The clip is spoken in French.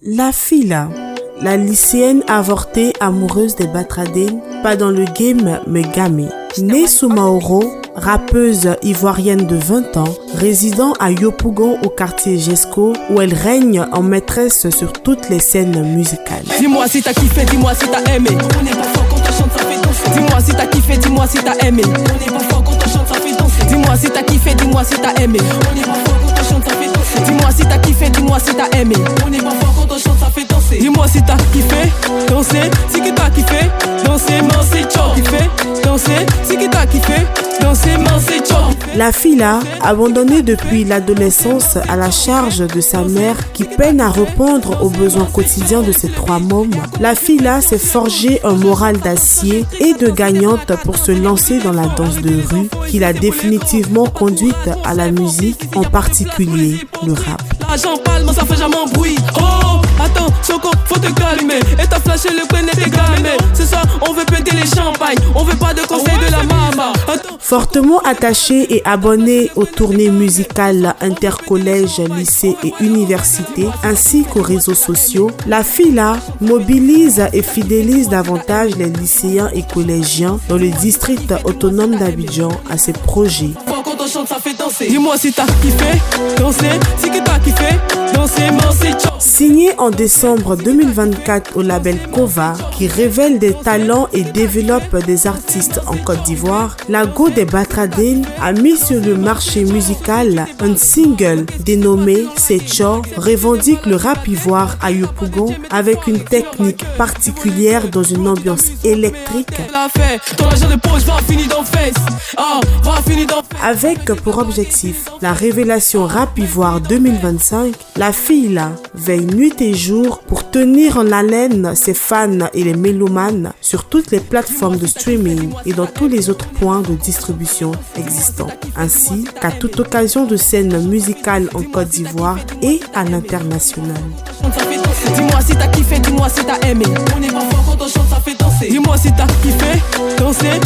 La Fila, la lycéenne avortée amoureuse des Batradine, pas dans le game mais gamée. Née sous Maoro, rappeuse ivoirienne de 20 ans, résidant à Yopougon au quartier Jesco, où elle règne en maîtresse sur toutes les scènes musicales. Dis-moi si t'as kiffé, dis-moi si t'as aimé. On est pas fort quand on chante, ça fait danser. Dis-moi si t'as kiffé, dis-moi si t'as aimé. On est pas fort quand on chante, ça fait danser. Dis-moi si t'as kiffé, dis-moi si t'as aimé. On est pas fort quand on chante, ça fait danser. Dis-moi si t'as kiffé, dis-moi si t'as aimé. On est pas fort quand on chante, ça fait danser. Dis-moi si t'as kiffé, danser, si que t'as kiffé, danser, mincer, tchao. Kiffé, danser, si que t'as kiffé, danser, mincer, tchao. La Fila, abandonnée depuis l'adolescence à la charge de sa mère qui peine à répondre aux besoins quotidiens de ses 3 mômes, la Fila s'est forgé un moral d'acier et de gagnante pour se lancer dans la danse de rue qui l'a définitivement conduite à la musique, en particulier le rap. L'argent parle, mais ça fait jamais un bruit. Oh, attends, Choco, faut te calmer. Et t'as flashé le plein et t'es calmé. C'est ça, on veut péter les champagnes. On veut pas de conseils de la maman. Fortement attachée et abonnée aux tournées musicales intercollèges, lycées et universités, ainsi qu'aux réseaux sociaux, la Fila mobilise et fidélise davantage les lycéens et collégiens dans le district autonome d'Abidjan à ses projets. Dis-moi si t'as kiffé, danser, si que t'as kiffé, danser, danser, tchao. Signé en décembre 2024 au label Kova, qui révèle des talents et développe des artistes en Côte d'Ivoire, la Go des Batradine a mis sur le marché musical un single dénommé Setcho, revendique le rap ivoire à Yopougon avec une technique particulière dans une ambiance électrique. Avec pour objectif la révélation Rap Ivoire 2025, la Fila veille nuit et jour pour tenir en haleine ses fans et les mélomanes sur toutes les plateformes de streaming et dans tous les autres points de distribution existants, ainsi qu'à toute occasion de scène musicale en Côte d'Ivoire et à l'international. Dis-moi si t'as kiffé, dis-moi si t'as aimé. On est pas fort quand on chante, ça fait danser. Dis-moi si t'as kiffé, danser.